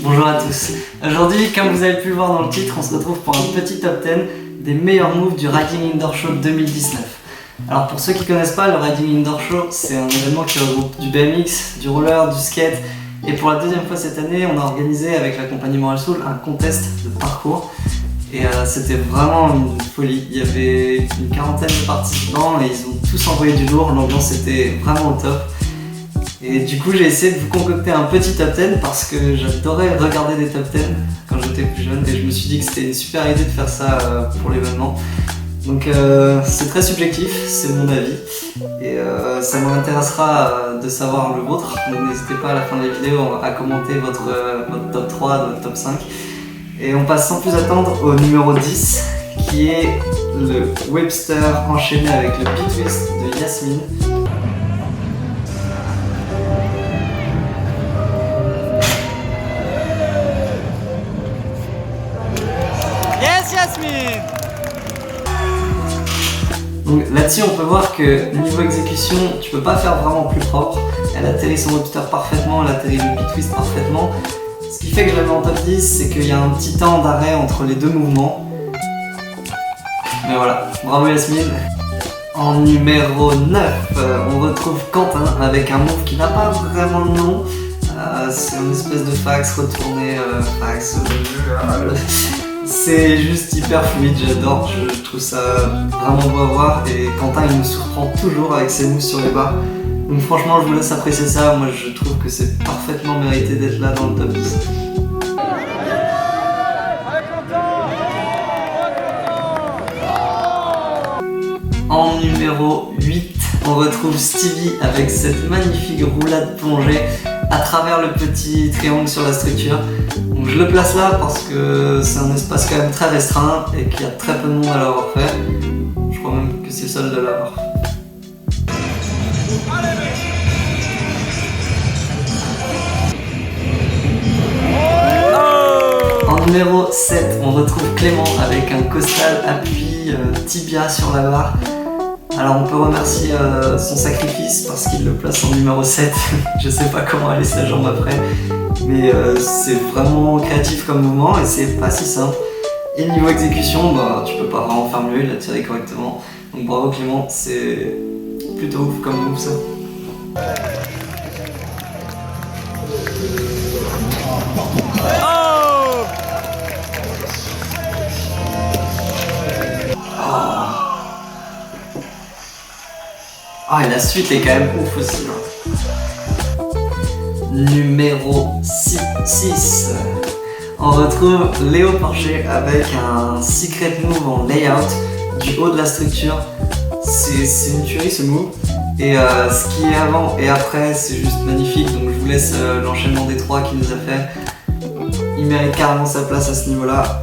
Bonjour à tous. Aujourd'hui, comme vous avez pu le voir dans le titre, on se retrouve pour un petit top 10 des meilleurs moves du Riding Indoor Show 2019. Alors pour ceux qui ne connaissent pas, le Riding Indoor Show, c'est un événement qui regroupe du BMX, du roller, du skate. Et pour la deuxième fois cette année, on a organisé avec la compagnie Moral Soul un contest de parcours. Et c'était vraiment une folie. Il y avait une quarantaine de participants et ils ont tous envoyé du lourd. L'ambiance était vraiment au top. Et du coup, j'ai essayé de vous concocter un petit top 10 parce que j'adorais regarder des top 10 quand j'étais plus jeune et je me suis dit que c'était une super idée de faire ça pour l'événement. Donc c'est très subjectif, c'est mon avis et ça m'intéressera de savoir le vôtre. Donc n'hésitez pas à la fin de la vidéo à commenter votre top 3, votre top 5. Et on passe sans plus attendre au numéro 10 qui est le Webster enchaîné avec le P-Twist de Yasmine. Yes, Yasmine! Donc là-dessus on peut voir que niveau exécution tu peux pas faire vraiment plus propre. Elle atterrit son Webster parfaitement, elle atterrit le P-Twist parfaitement. Ce qui fait que je la mets en top 10, c'est qu'il y a un petit temps d'arrêt entre les deux mouvements. Mais voilà, bravo Yasmine. En numéro 9, on retrouve Quentin avec un move qui n'a pas vraiment de nom. C'est une espèce de fax retourné, fax. C'est juste hyper fluide, j'adore, je trouve ça vraiment beau à voir et Quentin il me surprend toujours avec ses moves sur les barres. Donc franchement je vous laisse apprécier ça, moi je trouve que c'est parfaitement mérité d'être là dans le top 10. En numéro 8, on retrouve Stevie avec cette magnifique roulade plongée à travers le petit triangle sur la structure. Donc je le place là parce que c'est un espace quand même très restreint et qu'il y a très peu de monde à l'avoir fait. Je crois même que c'est le seul de l'avoir. En numéro 7, on retrouve Clément avec un costal appui tibia sur la barre. Alors on peut remercier son sacrifice parce qu'il le place en numéro 7. Je sais pas comment aller sa jambe après. Mais c'est vraiment créatif comme mouvement et c'est pas si simple. Et niveau exécution, bah, tu peux pas vraiment faire mieux, il a tiré correctement. Donc bravo Clément, c'est plutôt ouf comme move ça. Ah et la suite est quand même ouf aussi. Hein. Numéro 6, on retrouve Léo Porcher avec un secret move en layout du haut de la structure. C'est une tuerie ce move. Et ce qui est avant et après c'est juste magnifique. Donc je vous laisse l'enchaînement des trois qu'il nous a fait. Il mérite carrément sa place à ce niveau là.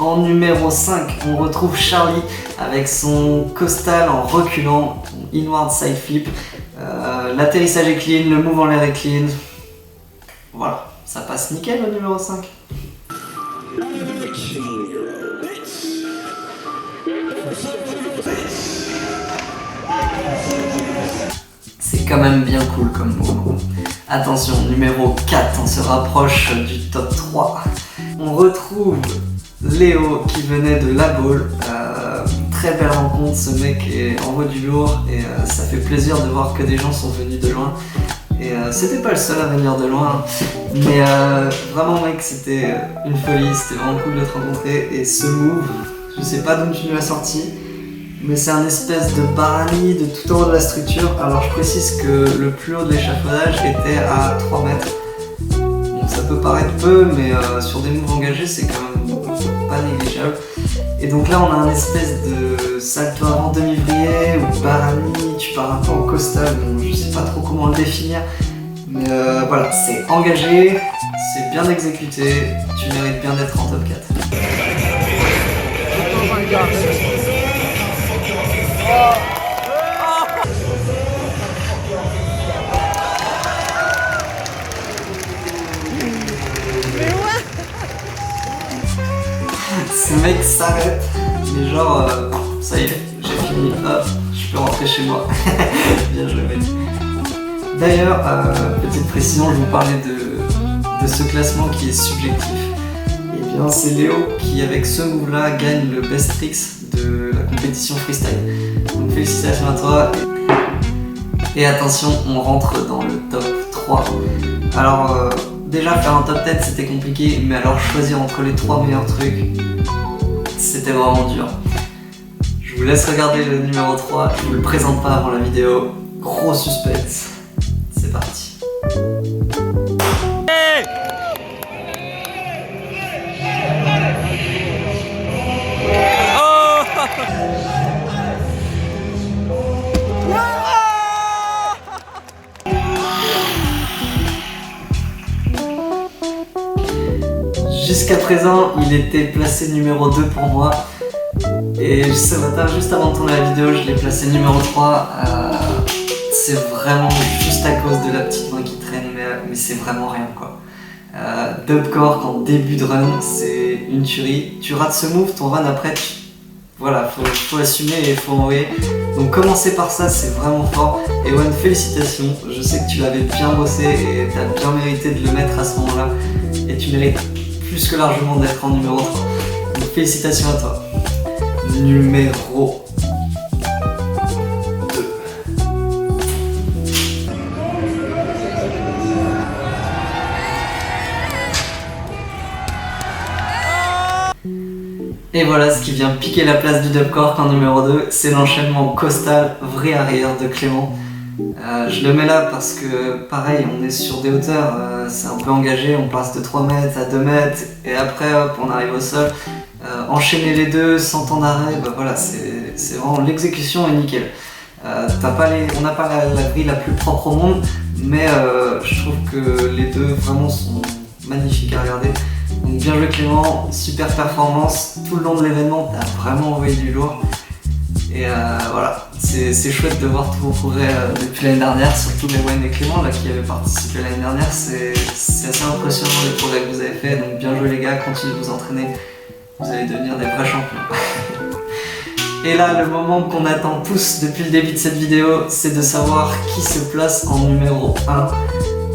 En numéro 5, on retrouve Charlie avec son costal en reculant, inward side flip. L'atterrissage est clean, le move en l'air est clean. Voilà, ça passe nickel au numéro 5. C'est quand même bien cool comme move. Attention, numéro 4, on se rapproche du top 3. On retrouve Léo qui venait de La Baule, très belle rencontre, ce mec envoie du lourd et ça fait plaisir de voir que des gens sont venus de loin et c'était pas le seul à venir de loin mais vraiment mec c'était une folie, c'était vraiment cool de te rencontrer et ce move, je sais pas d'où tu nous l'as sorti mais c'est un espèce de barani de tout en haut de la structure. Alors je précise que le plus haut de l'échafaudage était à 3 mètres. Ça peut paraître peu, mais sur des moves engagés, c'est quand même pas négligeable. Et donc là, on a un espèce de salto avant demi-vrillé ou barani, tu pars un peu en costal, donc je sais pas trop comment le définir. Mais voilà, c'est engagé, c'est bien exécuté, tu mérites bien d'être en top 4. mec s'arrête, mais genre, ça y est, j'ai fini, hop, je peux rentrer chez moi. Bien joué mec. D'ailleurs, petite précision, je vous parlais de ce classement qui est subjectif. Et bien c'est Léo qui avec ce move là gagne le best tricks de la compétition freestyle. Donc félicitations à toi. Et attention, on rentre dans le top 3. Alors déjà faire un top 10 c'était compliqué, mais alors choisir entre les 3 meilleurs trucs, c'était vraiment dur. Je vous laisse regarder le numéro 3, je vous le présente pas avant la vidéo. Gros suspense. C'est parti. Jusqu'à présent, il était placé numéro 2 pour moi. Et ce matin, juste avant de tourner la vidéo, je l'ai placé numéro 3. C'est vraiment juste à cause de la petite main qui traîne, mais c'est vraiment rien quoi. Dubcork en début de run, c'est une tuerie. Tu rates ce move, ton run après, voilà, faut assumer et faut envoyer. Donc commencer par ça, c'est vraiment fort. Et One, félicitations, je sais que tu l'avais bien bossé et tu as bien mérité de le mettre à ce moment-là. Et tu mérites plus que largement d'être en numéro 3. Donc félicitations à toi. Numéro 2. Et voilà ce qui vient piquer la place du Dubcork en numéro 2, c'est l'enchaînement costal vrai arrière de Clément. Je le mets là parce que pareil, on est sur des hauteurs, c'est un peu engagé, on passe de 3 mètres à 2 mètres et après hop, on arrive au sol. Enchaîner les deux sans temps d'arrêt, bah voilà, c'est vraiment, l'exécution est nickel. On n'a pas la grille la plus propre au monde, mais je trouve que les deux vraiment sont magnifiques à regarder. Donc bien joué Clément, super performance, tout le long de l'événement, t'as vraiment envoyé du lourd. Et voilà, c'est chouette de voir tous vos progrès depuis l'année dernière, surtout les Wayne et Clément là, qui avaient participé l'année dernière, c'est assez impressionnant les progrès que vous avez fait, donc bien joué les gars, continuez de vous entraîner, vous allez devenir des vrais champions. Et là, le moment qu'on attend tous depuis le début de cette vidéo, c'est de savoir qui se place en numéro 1.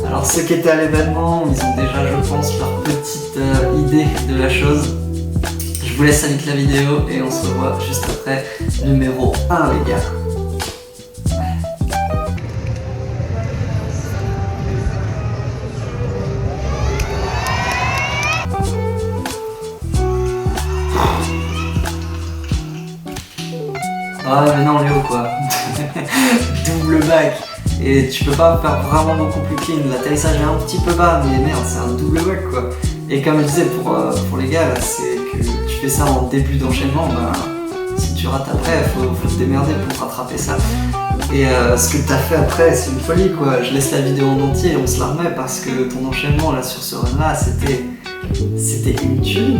Alors ceux qui étaient à l'événement, ils ont déjà, je pense, leur petite idée de la chose. Je vous laisse avec la vidéo et on se revoit juste après. Numéro 1 les gars. Ah mais non Léo quoi. Double back. Et tu peux pas faire vraiment beaucoup plus clean. L'atterrissage est un petit peu bas, mais merde, c'est un double back quoi. Et comme je disais pour les gars, là, c'est que tu fais ça en début d'enchaînement, bah, si tu rates après, faut te démerder pour rattraper ça. Et ce que t'as fait après, c'est une folie quoi. Je laisse la vidéo en entier et on se la remet parce que ton enchaînement là sur ce run là, c'était une tuerie.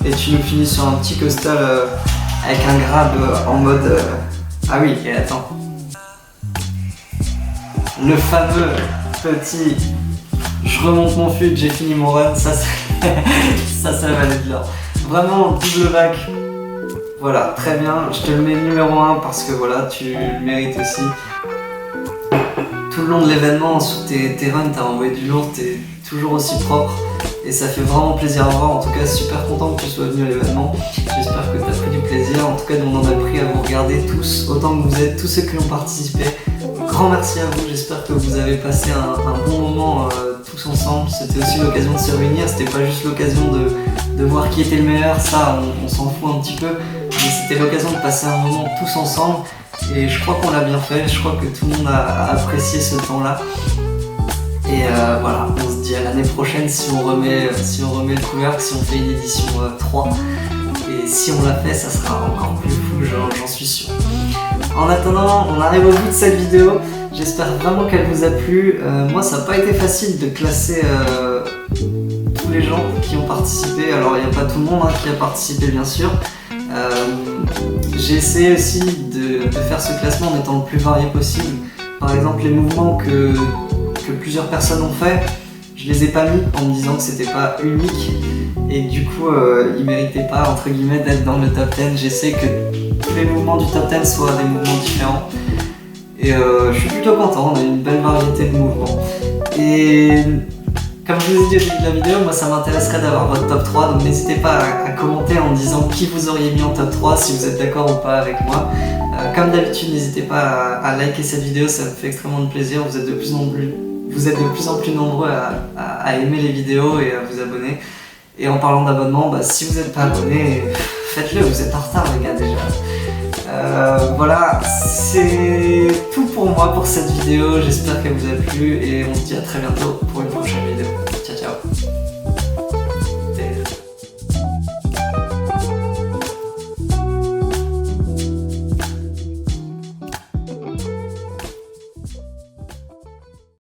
Et tu nous finis sur un petit costal avec un grab en mode... Ah oui, et attends. Le fameux petit... Je remonte mon fut, j'ai fini mon run, ça valait de l'or. Vraiment, double back. Voilà, très bien. Je te le mets numéro 1 parce que voilà, tu le mérites aussi. Tout le long de l'événement, sur tes runs, t'as envoyé du lourd, t'es toujours aussi propre. Et ça fait vraiment plaisir à voir, en tout cas super content que tu sois venu à l'événement. J'espère que tu as pris du plaisir, en tout cas nous on en a pris à vous regarder tous, autant que vous êtes, tous ceux qui ont participé. Grand grand merci à vous, j'espère que vous avez passé un bon moment tous ensemble. C'était aussi l'occasion de se réunir, c'était pas juste l'occasion de voir qui était le meilleur, ça on s'en fout un petit peu, mais c'était l'occasion de passer un moment tous ensemble et je crois qu'on l'a bien fait, je crois que tout le monde a apprécié ce temps-là. Et voilà, on se dit à l'année prochaine si on remet le couvert, si on fait une édition 3. Et si on l'a fait, ça sera encore plus fou, j'en suis sûr. En attendant, on arrive au bout de cette vidéo. J'espère vraiment qu'elle vous a plu. Moi, ça n'a pas été facile de classer tous les gens qui ont participé. Alors, il n'y a pas tout le monde qui a participé, bien sûr. J'ai essayé aussi de faire ce classement en étant le plus varié possible. Par exemple, les mouvements que plusieurs personnes ont fait, je les ai pas mis en me disant que c'était pas unique et du coup ils méritaient pas entre guillemets d'être dans le top 10. J'essaie que tous les mouvements du top 10 soient des mouvements différents et je suis plutôt content, on a une belle variété de mouvements et comme je vous ai dit au début de la vidéo, moi ça m'intéresserait d'avoir votre top 3, donc n'hésitez pas à commenter en me disant qui vous auriez mis en top 3, si vous êtes d'accord ou pas avec moi. Comme d'habitude, n'hésitez pas à liker cette vidéo, ça me fait extrêmement de plaisir, vous êtes de plus en plus nombreux à aimer les vidéos et à vous abonner. Et en parlant d'abonnement, si vous n'êtes pas abonné, faites-le, vous êtes en retard les gars déjà. Voilà, c'est tout pour moi pour cette vidéo, j'espère qu'elle vous a plu et on se dit à très bientôt pour une prochaine vidéo. Ciao ciao.